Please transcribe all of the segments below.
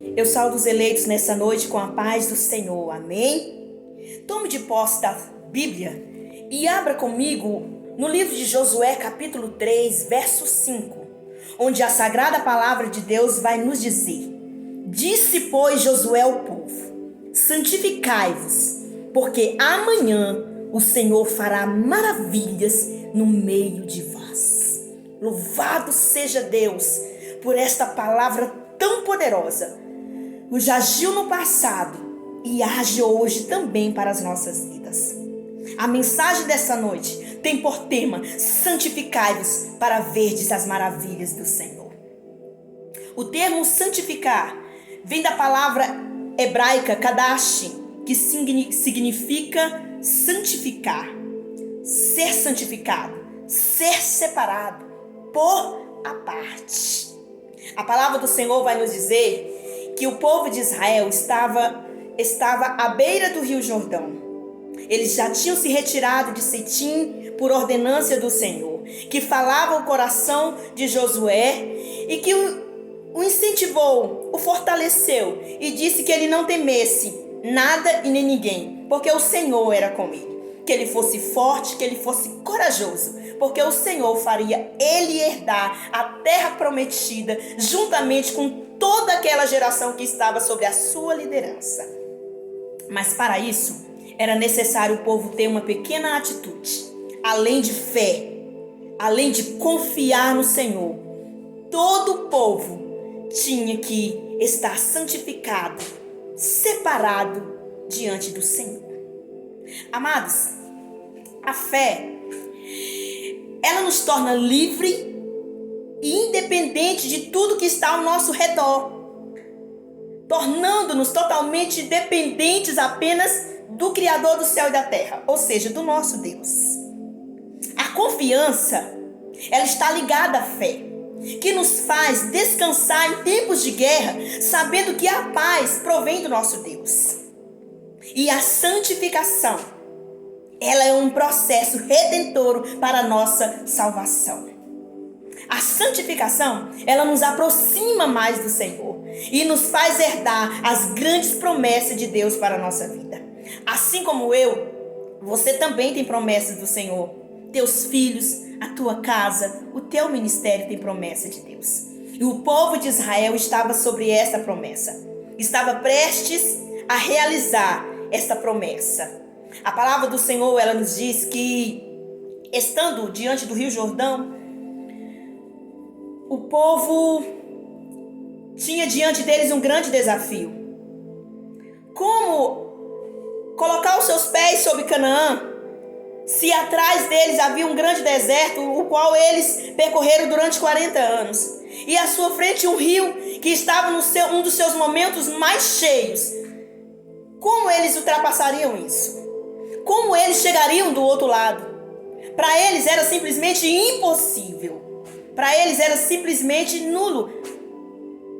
Eu saúdo os eleitos nessa noite com a paz do Senhor, amém? Tome de posse da Bíblia e abra comigo no livro de Josué, capítulo 3, verso 5, onde a sagrada palavra de Deus vai nos dizer: Disse, pois, Josué ao povo: santificai-vos, porque amanhã o Senhor fará maravilhas no meio de vós. Louvado seja Deus por esta palavra tão poderosa, que agiu no passado e age hoje também para as nossas vidas. A mensagem dessa noite tem por tema: santificai-vos para verdes as maravilhas do Senhor. O termo santificar vem da palavra hebraica kadash, que significa santificar, ser santificado, ser separado, pôr à parte. A palavra do Senhor vai nos dizer que o povo de Israel estava à beira do Rio Jordão. Eles já tinham se retirado de Sitim por ordenância do Senhor, que falava o coração de Josué e que o incentivou, o fortaleceu e disse que ele não temesse nada e nem ninguém, porque o Senhor era com ele. Que ele fosse forte, que ele fosse corajoso, porque o Senhor faria ele herdar a terra prometida, juntamente com toda aquela geração que estava sob a sua liderança. Mas para isso, era necessário o povo ter uma pequena atitude. Além de fé, além de confiar no Senhor, todo o povo tinha que estar santificado, separado diante do Senhor. Amados, a fé, ela nos torna livre e independente de tudo que está ao nosso redor, tornando-nos totalmente dependentes apenas do Criador do céu e da terra, ou seja, do nosso Deus. A confiança, ela está ligada à fé, que nos faz descansar em tempos de guerra, sabendo que a paz provém do nosso Deus. E a santificação, ela é um processo redentor para a nossa salvação. A santificação, ela nos aproxima mais do Senhor e nos faz herdar as grandes promessas de Deus para a nossa vida. Assim como você também tem promessas do Senhor. Teus filhos, a tua casa, o teu ministério tem promessa de Deus. E o povo de Israel estava sobre essa promessa. Estava prestes a realizar esta promessa. A palavra do Senhor, ela nos diz que, estando diante do Rio Jordão, o povo tinha diante deles um grande desafio. Como colocar os seus pés sobre Canaã, se atrás deles havia um grande deserto, o qual eles percorreram durante 40 anos. E à sua frente um rio que estava um dos seus momentos mais cheios. Como eles ultrapassariam isso? Como eles chegariam do outro lado? Para eles era simplesmente impossível. Para eles era simplesmente nulo.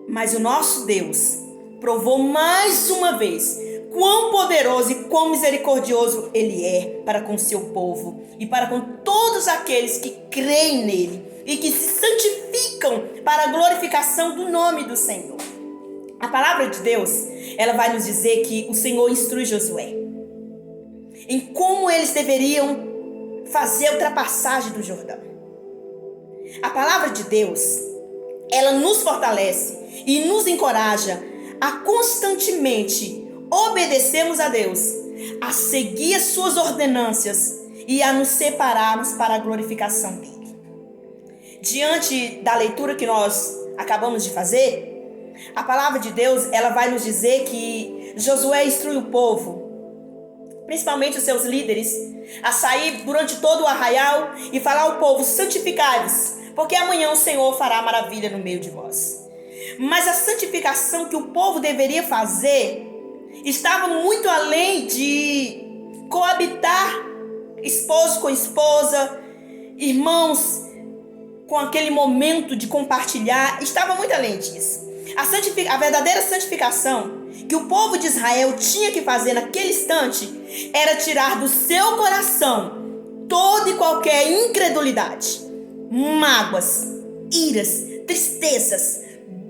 Mas o nosso Deus provou mais uma vez quão poderoso e quão misericordioso Ele é para com seu povo e para com todos aqueles que creem nele e que se santificam para a glorificação do nome do Senhor. A palavra de Deus, ela vai nos dizer que o Senhor instrui Josué em como eles deveriam fazer a ultrapassagem do Jordão. A palavra de Deus, ela nos fortalece e nos encoraja a constantemente obedecermos a Deus, a seguir as suas ordenanças e a nos separarmos para a glorificação dele. Diante da leitura que nós acabamos de fazer, a palavra de Deus, ela vai nos dizer que Josué instrui o povo, principalmente os seus líderes, a sair durante todo o arraial e falar ao povo: santificai-vos, porque amanhã o Senhor fará maravilha no meio de vós. Mas a santificação que o povo deveria fazer estava muito além de coabitar esposo com esposa, irmãos com aquele momento de compartilhar, estava muito além disso. A verdadeira santificação que o povo de Israel tinha que fazer naquele instante era tirar do seu coração toda e qualquer incredulidade, mágoas, iras, tristezas,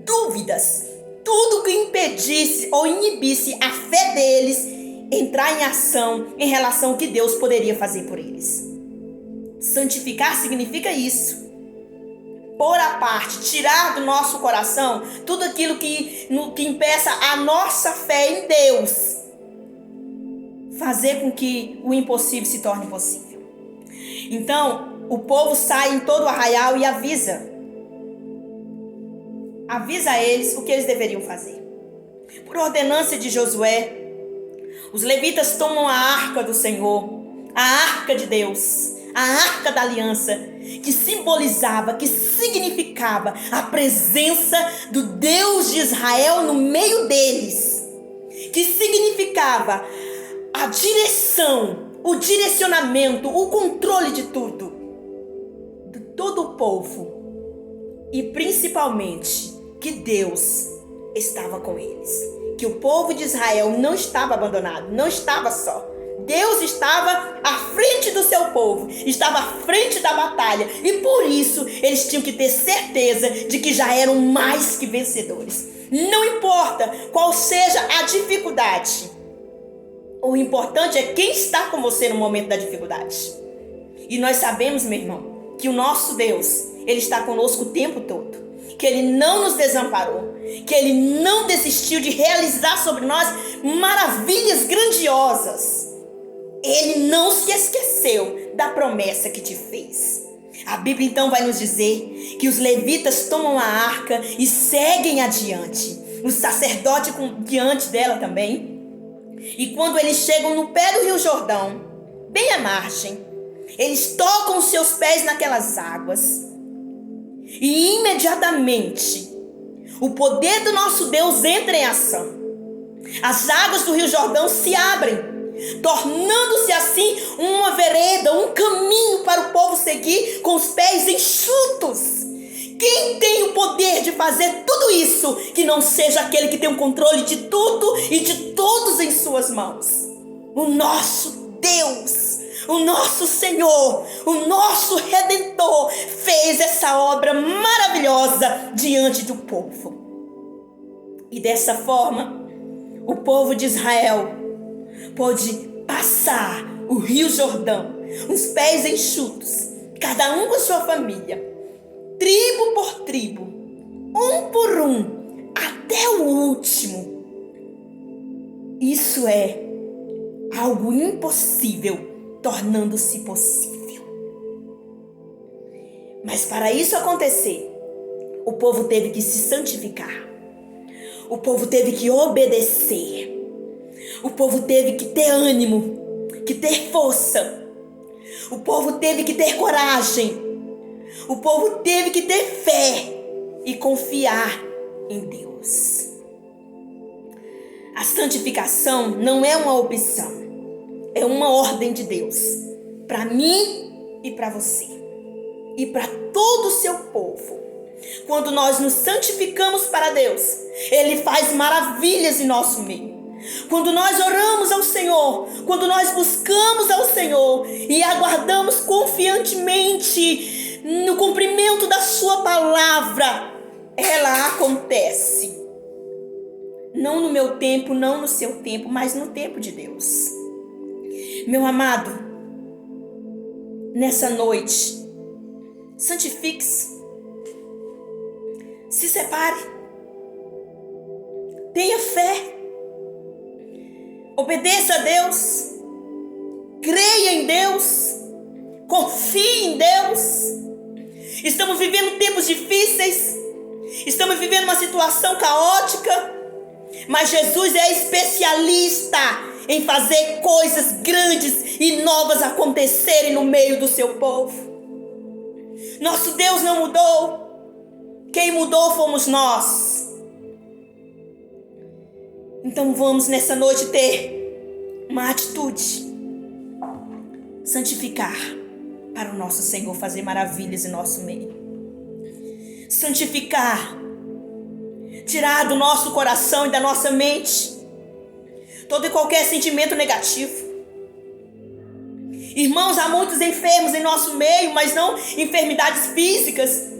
dúvidas, tudo que impedisse ou inibisse a fé deles entrar em ação em relação ao que Deus poderia fazer por eles. Santificar significa isso. Pôr à parte, tirar do nosso coração tudo aquilo que impeça a nossa fé em Deus. Fazer com que o impossível se torne possível. Então, o povo sai em todo o arraial e avisa a eles o que eles deveriam fazer. Por ordenança de Josué, os levitas tomam a arca do Senhor, a arca de Deus, a arca da aliança, que simbolizava, que significava a presença do Deus de Israel no meio deles, que significava a direção, o direcionamento, o controle de tudo, de todo o povo, e principalmente que Deus estava com eles, que o povo de Israel não estava abandonado, não estava só. Deus estava à frente do seu povo, estava à frente da batalha, e por isso eles tinham que ter certeza de que já eram mais que vencedores. Não importa qual seja a dificuldade, o importante é quem está com você no momento da dificuldade. E nós sabemos, meu irmão, que o nosso Deus, Ele está conosco o tempo todo, que Ele não nos desamparou, que Ele não desistiu de realizar sobre nós maravilhas grandiosas. Ele não se esqueceu da promessa que te fez. A Bíblia então vai nos dizer que os levitas tomam a arca e seguem adiante. O sacerdote diante dela também. E quando eles chegam no pé do Rio Jordão, bem à margem, eles tocam os seus pés naquelas águas. E imediatamente, o poder do nosso Deus entra em ação. As águas do Rio Jordão se abrem, tornando-se assim uma vereda, um caminho para o povo seguir com os pés enxutos. Quem tem o poder de fazer tudo isso, que não seja aquele que tem o controle de tudo e de todos em suas mãos? O nosso Deus, o nosso Senhor, o nosso Redentor fez essa obra maravilhosa diante do povo. E dessa forma, o povo de Israel pôde passar o Rio Jordão, os pés enxutos, cada um com sua família, tribo por tribo, um por um, até o último. Isso é algo impossível, tornando-se possível. Mas para isso acontecer, o povo teve que se santificar. O povo teve que obedecer. O povo teve que ter ânimo, que ter força. O povo teve que ter coragem. O povo teve que ter fé e confiar em Deus. A santificação não é uma opção, é uma ordem de Deus para mim e para você e para todo o seu povo. Quando nós nos santificamos para Deus, Ele faz maravilhas em nosso meio. Quando nós oramos ao Senhor, quando nós buscamos ao Senhor e aguardamos confiantemente no cumprimento da sua palavra, ela acontece. Não no meu tempo, não no seu tempo, mas no tempo de Deus. Meu amado, nessa noite, santifique-se. Se separe. Tenha fé. Obedeça a Deus. Creia em Deus. Confie em Deus. Estamos vivendo tempos difíceis. Estamos vivendo uma situação caótica. Mas Jesus é especialista em fazer coisas grandes e novas acontecerem no meio do seu povo. Nosso Deus não mudou. Quem mudou fomos nós. Então vamos nessa noite ter uma atitude. Santificar para o nosso Senhor fazer maravilhas em nosso meio. Santificar. Tirar do nosso coração e da nossa mente todo e qualquer sentimento negativo. Irmãos, há muitos enfermos em nosso meio, mas não enfermidades físicas,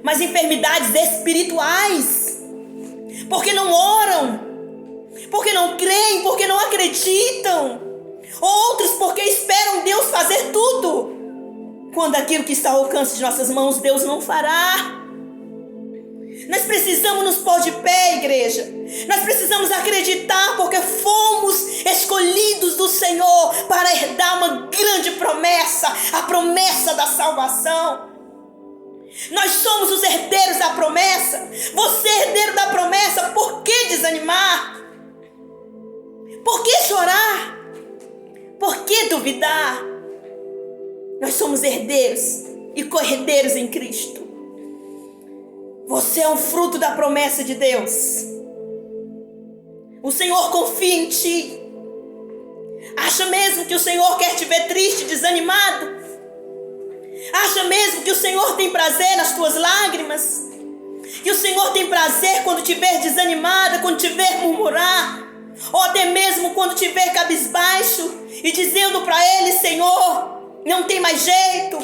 mas enfermidades espirituais, porque não oram, acreditam. Outros porque esperam Deus fazer tudo, quando aquilo que está ao alcance de nossas mãos, Deus não fará. Nós precisamos nos pôr de pé, igreja. Nós precisamos acreditar, porque fomos escolhidos do Senhor para herdar uma grande promessa, a promessa da salvação. Nós somos os herdeiros da promessa. Você é herdeiro da promessa, por que desanimar? Por que chorar? Por que duvidar? Nós somos herdeiros e co-herdeiros em Cristo. Você é um fruto da promessa de Deus. O Senhor confia em ti. Acha mesmo que o Senhor quer te ver triste, desanimado? Acha mesmo que o Senhor tem prazer nas tuas lágrimas? Que o Senhor tem prazer quando te ver desanimada, quando te ver murmurar? Ou até mesmo quando te ver cabisbaixo e dizendo para Ele: Senhor, não tem mais jeito?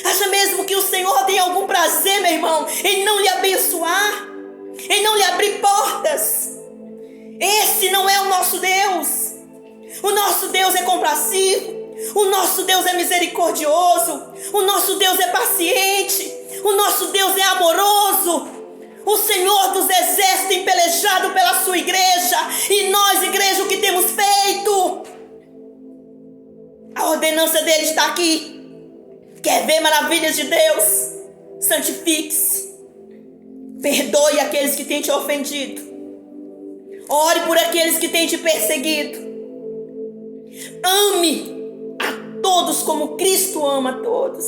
Acha mesmo que o Senhor tem algum prazer, meu irmão, em não lhe abençoar, em não lhe abrir portas? Esse não é o nosso Deus. O nosso Deus é compassivo. O nosso Deus é misericordioso. O nosso Deus é paciente. O nosso Deus é amoroso. O Senhor dos exércitos tem pelejado pela sua igreja. E nós, igreja, o que temos feito? A ordenança dele está aqui. Quer ver maravilhas de Deus? Santifique-se. Perdoe aqueles que têm te ofendido. Ore por aqueles que têm te perseguido. Ame a todos como Cristo ama a todos.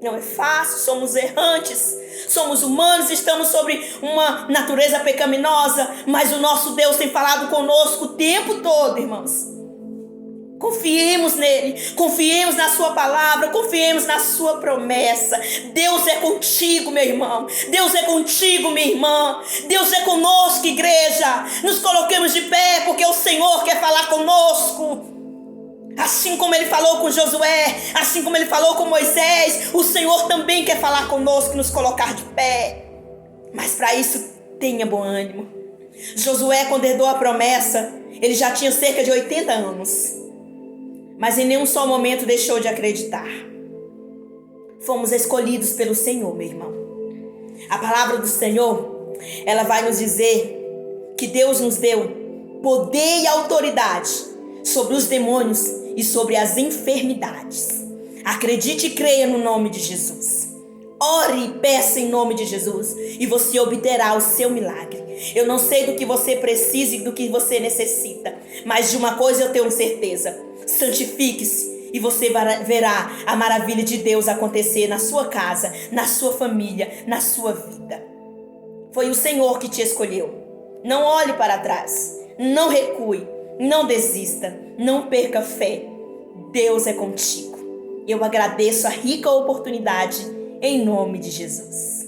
Não é fácil, somos errantes, somos humanos, estamos sobre uma natureza pecaminosa, mas o nosso Deus tem falado conosco o tempo todo, irmãos. Confiemos nele, confiemos na sua palavra, confiemos na sua promessa. Deus é contigo, meu irmão. Deus é contigo, minha irmã. Deus é conosco, igreja. Nos coloquemos de pé, porque o Senhor quer falar conosco. Assim como ele falou com Josué, assim como ele falou com Moisés, o Senhor também quer falar conosco e nos colocar de pé. Mas para isso, tenha bom ânimo. Josué, quando herdou a promessa, ele já tinha cerca de 80 anos. Mas em nenhum só momento deixou de acreditar. Fomos escolhidos pelo Senhor, meu irmão. A palavra do Senhor, ela vai nos dizer que Deus nos deu poder e autoridade sobre os demônios e sobre as enfermidades. Acredite e creia no nome de Jesus. Ore e peça em nome de Jesus e você obterá o seu milagre. Eu não sei do que você precisa e do que você necessita, mas de uma coisa eu tenho certeza: santifique-se e você verá a maravilha de Deus acontecer na sua casa, na sua família, na sua vida. Foi o Senhor que te escolheu. Não olhe para trás, não recue, não desista, não perca fé. Deus é contigo. Eu agradeço a rica oportunidade em nome de Jesus.